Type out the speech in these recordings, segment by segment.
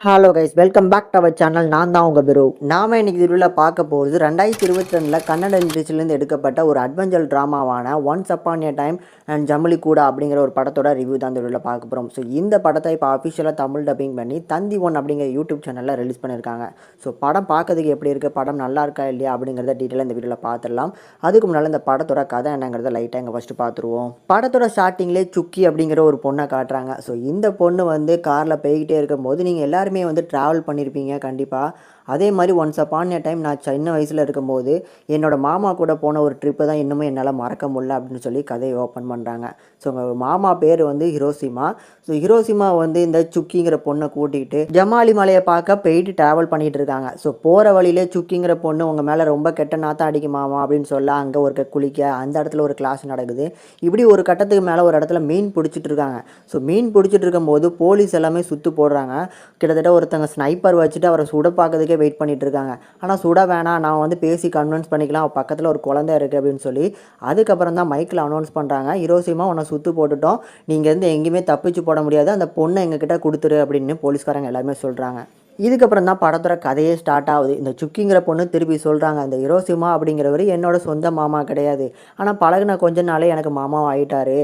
Hello guys, welcome back to our channel. நான் தான் உங்கள் பிரு. நாம் இன்னைக்கு இதில் பார்க்க போகிறது 2022 கன்னட இண்டஸ்ட்ரியிலேருந்து எடுக்கப்பட்ட ஒரு அட்வென்ச்சர் ட்ராமாவான once upon a time and Jamaligudda அப்படிங்கிற ஒரு படத்தோட ரிவ்யூ தான் இந்த வீடியோவில் பார்க்க போகிறோம். ஸோ இந்த படத்தை இப்போ அஃபிஷியலாக தமிழ் டப்பிங் பண்ணி தந்தி ஒன் அப்படிங்கிற யூடியூப் சேனலில் ரிலீஸ் பண்ணியிருக்காங்க. ஸோ படம் பார்க்கறதுக்கு எப்படி இருக்குது, படம் நல்லா இருக்கா இல்லையா அப்படிங்கிறத டீட்டெயிலாக இந்த வீடியோவில் பார்த்துடலாம். அதுக்கு முன்னால் இந்த படத்தோட கதை என்னங்கிறத லைட்டாக இங்கே ஃபஸ்ட்டு பார்த்துருவோம். படத்தோட ஸ்டார்டிங்லேயே சுக்கி அப்படிங்கிற ஒரு பொண்ணை காட்டுறாங்க. ஸோ இந்த பொண்ணு வந்து காரில் போய்கிட்டே இருக்கும்போது நீங்கள் எல்லாருமே வந்து ட்ராவல் பண்ணியிருப்பீங்க கண்டிப்பாக. அதே மாதிரி ஒன்ஸ் அப்பான் எ டைம் நான் சின்ன வயசில் இருக்கும்போது என்னோடய மாமா கூட போன ஒரு ட்ரிப்பு தான் இன்னுமே என்னால் மறக்க முடியல அப்படின்னு சொல்லி கதையை ஓப்பன் பண்ணுறாங்க. ஸோ உங்கள் மாமா பேர் வந்து ஹிரோஷிமா. ஸோ ஹிரோஷிமா வந்து இந்த சுக்கிங்கிற பொண்ணை கூட்டிகிட்டு ஜமாலி மலையை பார்க்க போயிட்டு ட்ராவல் பண்ணிகிட்டு இருக்காங்க. ஸோ போகிற வழியிலே சுக்கிங்கிற பொண்ணு உங்கள் மேலே ரொம்ப கெட்ட நாத்தம் அடிக்கும் மாமா அப்படின்னு சொல்ல அங்கே ஒரு குளிக்க அந்த இடத்துல ஒரு கிளாஸ் நடக்குது. இப்படி ஒரு கட்டத்துக்கு மேலே ஒரு இடத்துல மீன் பிடிச்சிட்டு இருக்காங்க. ஸோ மீன் பிடிச்சிட்டு இருக்கும்போது போலீஸ் எல்லாமே சுற்று போடுறாங்க. கிட்டத்தட்ட ஒருத்தங்க ஸ்னைப்பர் வச்சுட்டு அவரை சுட பார்க்கறதுக்கே வெயிட் பண்ணிட்டு இருக்காங்க. ஆனால் சுட வேணாம், நான் வந்து பேசி கன்வின்ஸ் பண்ணிக்கலாம், அவள் பக்கத்தில் ஒரு குழந்தை இருக்குது அப்படின்னு சொல்லி அதுக்கப்புறம் தான் மைக்கில் அனௌன்ஸ் பண்ணுறாங்க. ஹிரோஷிமா உன்னை சுற்று போட்டுட்டோம், நீங்கள் வந்து எங்கேயுமே தப்பிச்சு போட முடியாது, அந்த பொண்ணை எங்ககிட்ட கொடுத்துரு அப்படின்னு போலீஸ்காரங்க எல்லாருமே சொல்கிறாங்க. இதுக்கப்புறம் தான் படத்தோட கதையே ஸ்டார்ட் ஆகுது. இந்த சுக்கிங்கிற பொண்ணு திருப்பி சொல்கிறாங்க, இந்த ஹிரோஷிமா அப்படிங்கிறவர் என்னோட சொந்த மாமா கிடையாது, ஆனால் பழகின கொஞ்ச நாளே எனக்கு மாமாவும் ஆகிட்டார்.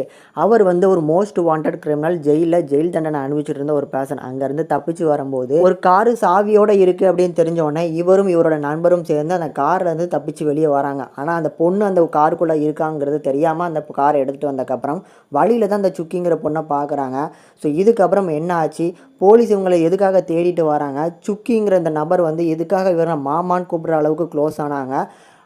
அவர் வந்து ஒரு மோஸ்ட் வாண்டட் கிரிமினல், ஜெயில் தண்டனை அனுபவிச்சுட்டு இருந்த ஒரு பேர்சன். அங்கேருந்து தப்பிச்சு வரும்போது ஒரு காரு சாவியோடு இருக்குது அப்படின்னு தெரிஞ்ச இவரும் இவரோட நண்பரும் சேர்ந்து அந்த கார்லேருந்து தப்பிச்சு வெளியே வராங்க. ஆனால் அந்த பொண்ணு அந்த காருக்குள்ளே இருக்காங்கிறது தெரியாமல் அந்த காரை எடுத்துகிட்டு வந்ததுக்கப்புறம் வழியில் தான் அந்த சுக்கிங்கிற பொண்ணை பார்க்குறாங்க. ஸோ இதுக்கப்புறம் என்ன ஆச்சு, போலீஸ் இவங்களை எதுக்காக தேடிட்டு வராங்க, சுக்கிங்கிற இந்த நபர் வந்து எதுக்காக இவரை மாமான்னு கூப்பிட்ற அளவுக்கு க்ளோஸ் ஆனாங்க.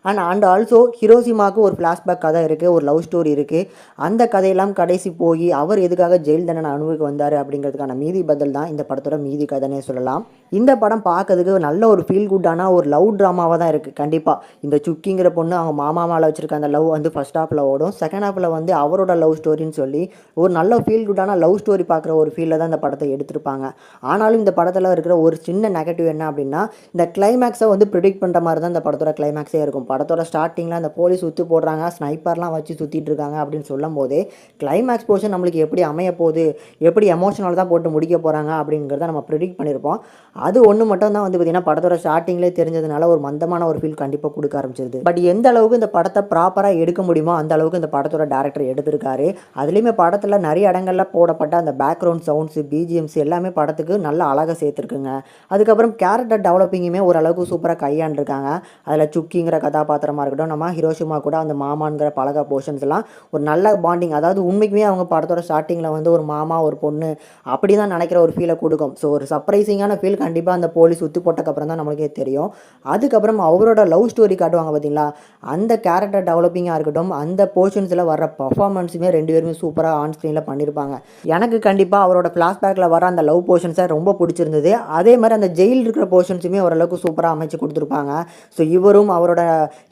அண்ட் ஆல்சோ ஹிரோஷிமாவுக்கு ஒரு ஃப்ளாஷ்பேக் கதை இருக்குது, ஒரு லவ் ஸ்டோரி இருக்குது. அந்த கதையெல்லாம் கடைசி போய் அவர் எதுக்காக ஜெயில் தண்டனை அனுபவிக்க வந்தார் அப்படிங்கிறதுக்கான மீதி பதில் தான் இந்த படத்தோட மீதி கதைனே சொல்லலாம். இந்த படம் பார்க்கறதுக்கு நல்ல ஒரு ஃபீல் குட்டான ஒரு லவ் ட்ராமாவாக தான் இருக்குது. கண்டிப்பாக இந்த சுக்கிங்கிற பொண்ணு அவங்க மாமா மேலே வச்சுருக்க அந்த லவ் வந்து ஃபஸ்ட் ஹாஃபில் ஓடும், செகண்ட் ஹாஃபில் வந்து அவரோட லவ் ஸ்டோரின்னு சொல்லி ஒரு நல்ல ஃபீல் குட்டான லவ் ஸ்டோரி பார்க்குற ஒரு ஃபீலில் தான் இந்த படத்தை எடுத்திருப்பாங்க. ஆனாலும் இந்த படத்தில் இருக்கிற ஒரு சின்ன நெகட்டிவ் என்ன அப்படின்னா, இந்த கிளைமேக்ஸை வந்து ப்ரிடிக்ட் பண்ணுற மாதிரி தான் இந்த படத்தோட கிளைமேக்ஸே இருக்கும். படத்தோட ஸ்டார்டிங்கில் அந்த போலீஸ் சுற்றி போடுறாங்க, ஸ்னைப்பர்லாம் வச்சு சுற்றிட்டு இருக்காங்க அப்படின்னு சொல்லும் போதே கிளைமேக்ஸ் போர்ஷன் நம்மளுக்கு எப்படி அமைய போகுது, எப்படி எமோஷனல் தான் போட்டு முடிக்க போகிறாங்க அப்படிங்கிறத நம்ம ப்ரிடிக்ட் பண்ணியிருப்போம். அது ஒன்று மட்டும் தான் வந்து பார்த்திங்கன்னா படத்தோட ஸ்டார்டிங்லேயே தெரிஞ்சதுனால ஒரு மந்தமான ஒரு ஃபீல் கண்டிப்பாக கொடுக்க ஆரம்பிச்சிருது. பட் எந்த அளவுக்கு இந்த படத்தை ப்ராப்பராக எடுக்க முடியுமோ அந்த அளவுக்கு இந்த படத்தோட டேரக்டர் எடுத்திருக்காரு. அதுலேயுமே படத்தில் நிறைய இடங்களில் போடப்பட்ட அந்த பேக்ரவுண்ட் சவுண்ட்ஸு, பிஜிஎம்ஸ் எல்லாமே படத்துக்கு நல்ல அழகாக சேர்த்துருக்குங்க. அதுக்கப்புறம் கேரக்டர் டெவலப்பிங்குமே ஓரளவுக்கு சூப்பராக கையாண்டிருக்காங்க. அதில் சுக்கிங்கிற கதாபாத்திரமாக இருக்கட்டும், நம்ம ஹிரோஷிமா கூட அந்த மாமாங்கிற பழக போர்ஷன்ஸ்லாம் ஒரு நல்ல பாண்டிங், அதாவது உண்மைக்குமே அவங்க படத்தோட ஸ்டார்டிங்கில் வந்து ஒரு மாமா ஒரு பொண்ணு அப்படி தான் நினைக்கிற ஒரு ஃபீலை கொடுக்கும். ஸோ ஒரு சர்ப்ரைசிங்கான ஃபீல் கண்டிப்பாக அந்த போலீஸ் சுற்றி போட்டக்கப்புறம் தான் நம்மளுக்கே தெரியும். அதுக்கப்புறம் அவரோட லவ் ஸ்டோரி காட்டுவாங்க பார்த்தீங்களா, அந்த கேரக்டர் டெவலப்பிங்காக இருக்கட்டும், அந்த போர்ஷன்ஸில் வர பர்ஃபார்மன்ஸுமே ரெண்டு பேருமே சூப்பராக ஆன் ஸ்க்ரீனில் பண்ணியிருப்பாங்க. எனக்கு கண்டிப்பாக அவரோட ஃப்ளாஷ்பேக்கில் வர அந்த லவ் போர்ஷன்ஸை ரொம்ப பிடிச்சிருந்தது. அதே மாதிரி அந்த ஜெயில் இருக்கிற போர்ஷன்ஸுமே ஓரளவுக்கு சூப்பராக அமைச்சு கொடுத்துருப்பாங்க. ஸோ இவரும் அவரோட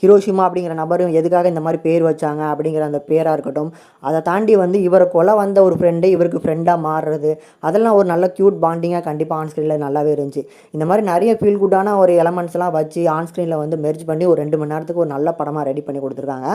ஹிரோஷிமா அப்படிங்கிற நபரும் எதுக்காக இந்த மாதிரி பேர் வச்சாங்க அப்படிங்கிற அந்த பேராக இருக்கட்டும், அதை தாண்டி வந்து இவரை கொலை வந்த ஒரு ஃப்ரெண்டு இவருக்கு ஃப்ரெண்டாக மாறுறது, அதெல்லாம் ஒரு நல்ல க்யூட் பாண்டிங்காக கண்டிப்பாக ஆன் ஸ்க்ரீனில் நல்லாவே இருந்துச்சு. இந்த மாதிரி நிறைய ஃபீல் குட்டான ஒரு எலமெண்ட்ஸ்லாம் வச்சு ஆன் ஸ்க்ரீனில் வந்து மெர்ஜ் பண்ணி ஒரு 2 மணி நேரத்துக்கு ஒரு நல்ல படமாக ரெடி பண்ணி கொடுத்துருக்காங்க.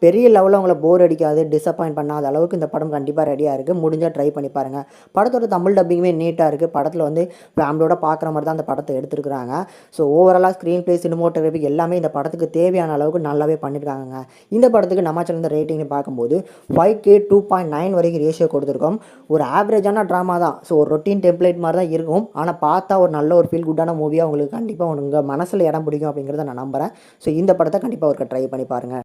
பெரிய லெவலில் உங்களை போர் அடிக்காது, டிசப்பாயின்ட் பண்ணாத அளவுக்கு இந்த படம் கண்டிப்பாக ரெடியாக இருக்குது. முடிஞ்சால் ட்ரை பண்ணி பாருங்கள். படத்தோட தமிழ் டப்பிங்குமே நீட்டாக இருக்குது. படத்தில் வந்து ஃபேமிலியோட பார்க்குற மாதிரி தான் அந்த படத்தை எடுத்துருக்குறாங்க. ஸோ ஓவராலாக ஸ்க்ரீன் ப்ளே, சினிமோட்டோகிராஃபி எல்லாமே இந்த படத்துக்கு தேவையான அளவுக்கு நல்லாவே பண்ணியிருக்காங்க. இந்த படத்துக்கு நம்ம சேனல் ரேட்டிங்னு பார்க்கும்போது 5K 2.9 வரைக்கும் ரேஷியோ கொடுத்துருக்கோம். ஒரு ஆவரேஜான ட்ராமா தான். ஸோ ஒரு ரொட்டீன் டெம்ப்ளேட் மாதிரி தான் இருக்கும். ஆனால் பார்த்தா ஒரு நல்ல ஒரு ஃபீல் குட்டான மூவியாக உங்களுக்கு கண்டிப்பாக உங்கள் மனசில் இடம் பிடிக்கும் அப்படிங்கிறத நான் நம்புகிறேன். ஸோ இந்த படத்தை கண்டிப்பாக ஒரு ட்ரை பண்ணி பாருங்கள்.